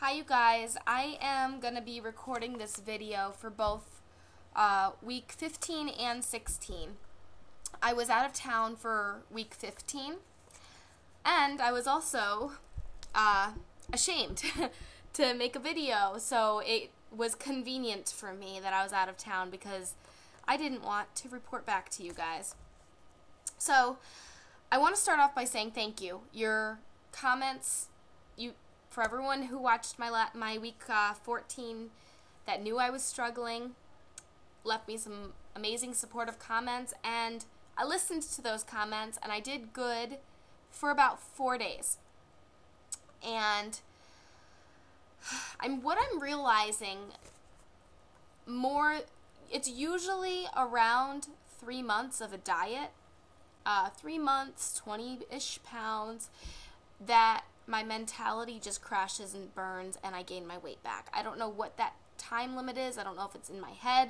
Hi you guys, I am going to be recording this video for both week 15 and 16. I was out of town for week 15 and I was also ashamed to make a video, so it was convenient for me that I was out of town because I didn't want to report back to you guys. So I want to start off by saying thank you. Your comments, for everyone who watched my week 14 that knew I was struggling, left me some amazing supportive comments, and I listened to those comments and I did good for about 4 days. And what I'm realizing more, it's usually around 3 months of a diet, 3 months, 20-ish pounds, that my mentality just crashes and burns and I gain my weight back. I don't know what that time limit is. I don't know if it's in my head,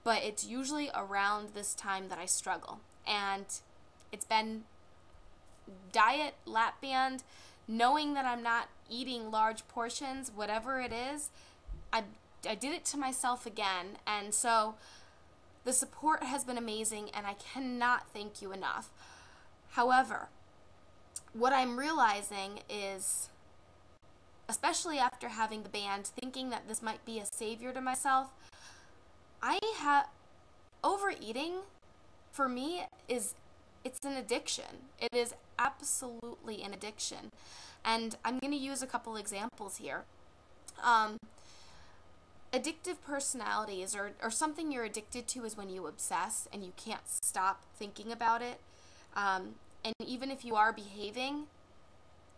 but it's usually around this time that I struggle. And it's been diet, lap band, knowing that I'm not eating large portions, whatever it is. I did it to myself again, and so the support has been amazing and I cannot thank you enough. However, what I'm realizing is, especially after having the band, thinking that this might be a savior to myself, overeating for me it's an addiction. It is absolutely an addiction. And I'm going to use a couple examples here. Addictive personalities, or something you're addicted to, is when you obsess and you can't stop thinking about it. And even if you are behaving,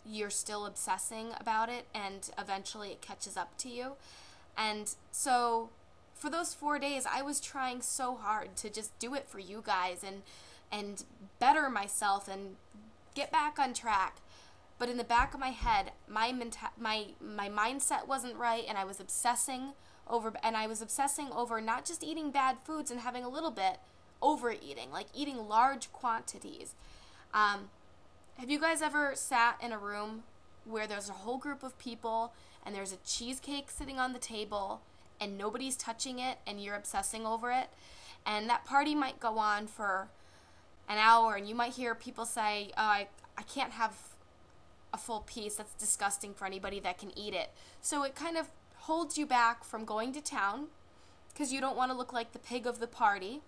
you're still obsessing about it, and eventually it catches up to you. And so for those 4 days, I was trying so hard to just do it for you guys and better myself and get back on track. But in the back of my head, my mindset wasn't right, and I was obsessing over not just eating bad foods and having a little bit, overeating, like eating large quantities. Have you guys ever sat in a room where there's a whole group of people and there's a cheesecake sitting on the table and nobody's touching it and you're obsessing over it? And that party might go on for an hour and you might hear people say, oh, I can't have a full piece. That's disgusting for anybody that can eat it. So it kind of holds you back from going to town because you don't want to look like the pig of the party.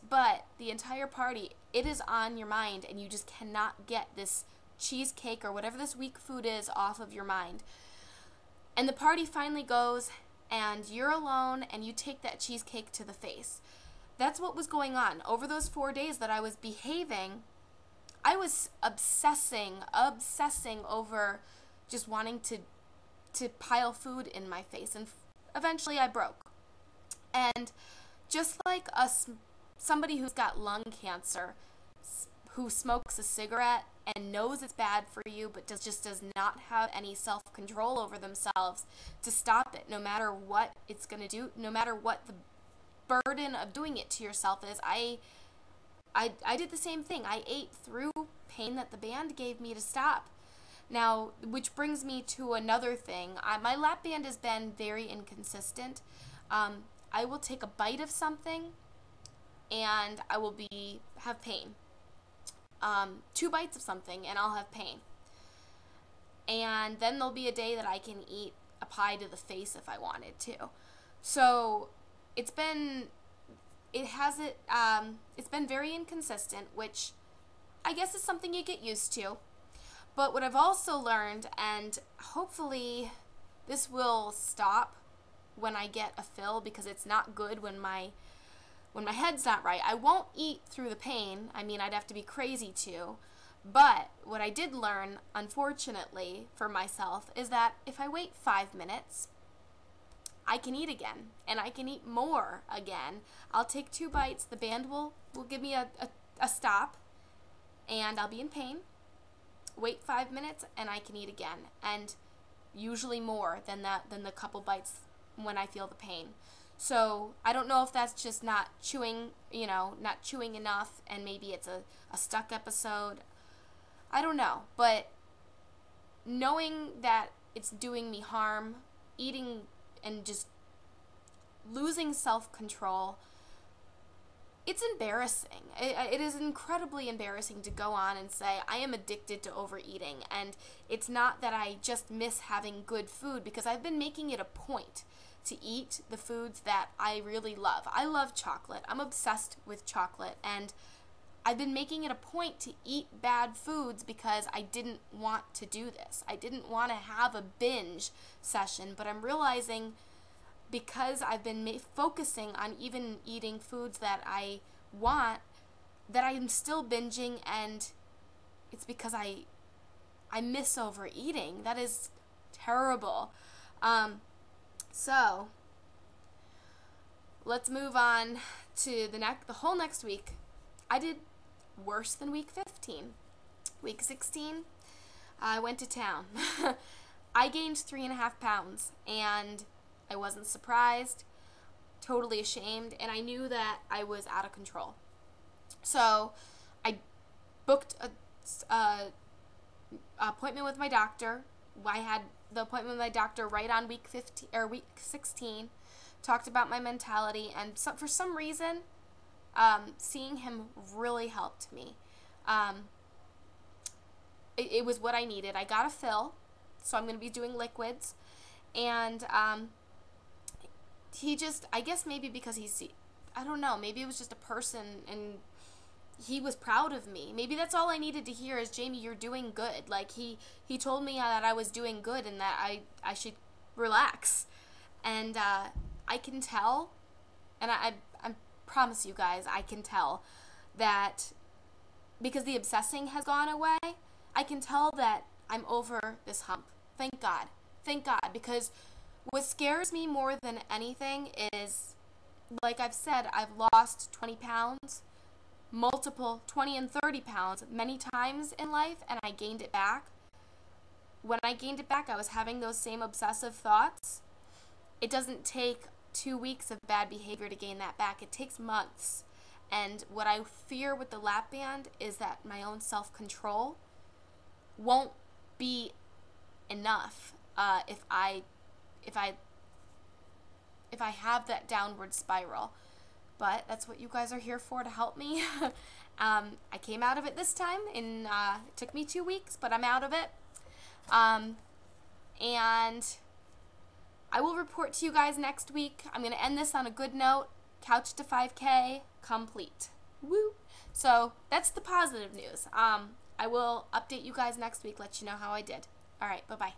But the entire party, it is on your mind, and you just cannot get this cheesecake or whatever this weak food is off of your mind. And the party finally goes, and you're alone, and you take that cheesecake to the face. That's what was going on. Over those 4 days that I was behaving, I was obsessing over just wanting to pile food in my face, and eventually I broke. And just like somebody who's got lung cancer, who smokes a cigarette and knows it's bad for you, but just does not have any self-control over themselves to stop it, no matter what it's going to do, no matter what the burden of doing it to yourself is. I did the same thing. I ate through pain that the band gave me to stop. Now, which brings me to another thing. My lap band has been very inconsistent. I will take a bite of something and I will have pain. 2 bites of something and I'll have pain. And then there'll be a day that I can eat a pie to the face if I wanted to. So it's been very inconsistent, which I guess is something you get used to. But what I've also learned, and hopefully this will stop when I get a fill, because it's not good when my head's not right. I won't eat through the pain. I mean, I'd have to be crazy to. But what I did learn, unfortunately for myself, is that if I wait 5 minutes, I can eat again, and I can eat more again. I'll take 2 bites. The band will give me a stop, and I'll be in pain. Wait 5 minutes, and I can eat again, and usually more than the couple bites when I feel the pain. So I don't know if that's just not chewing enough, and maybe it's a stuck episode. I don't know, but knowing that it's doing me harm. Eating and just losing self-control. It's embarrassing. It is incredibly embarrassing to go on and say, I am addicted to overeating, and it's not that I just miss having good food, because I've been making it a point to eat the foods that I really love. I love chocolate. I'm obsessed with chocolate, and I've been making it a point to eat bad foods because I didn't want to do this. I didn't want to have a binge session, but I'm realizing, because I've been focusing on even eating foods that I want, that I am still binging, and it's because I miss overeating. That is terrible. So let's move on to the whole next week. I did worse than week 15. Week 16, I went to town. I gained 3.5 pounds, and I wasn't surprised, totally ashamed, and I knew that I was out of control. So I booked a appointment with my doctor. I had the appointment with my doctor right on week 15 or week 16. Talked about my mentality, and for some reason, seeing him really helped me. It was what I needed. I got a fill, so I'm going to be doing liquids, and he just, I guess maybe because I don't know, maybe it was just a person, and he was proud of me. Maybe that's all I needed to hear is, Jamie, you're doing good. Like, he told me that I was doing good and that I should relax. And I can tell, and I promise you guys, I can tell that because the obsessing has gone away, I can tell that I'm over this hump. Thank God. Thank God, because what scares me more than anything is, like I've said, I've lost 20 pounds, multiple 20 and 30 pounds many times in life, and I gained it back. When I gained it back, I was having those same obsessive thoughts. It doesn't take 2 weeks of bad behavior to gain that back. It takes months. And what I fear with the lap band is that my own self-control won't be enough if I have that downward spiral. But that's what you guys are here for, to help me. I came out of it this time, and it took me 2 weeks, but I'm out of it. And I will report to you guys next week. I'm going to end this on a good note. Couch to 5K complete. Woo! So that's the positive news. I will update you guys next week, let you know how I did. All right, bye-bye.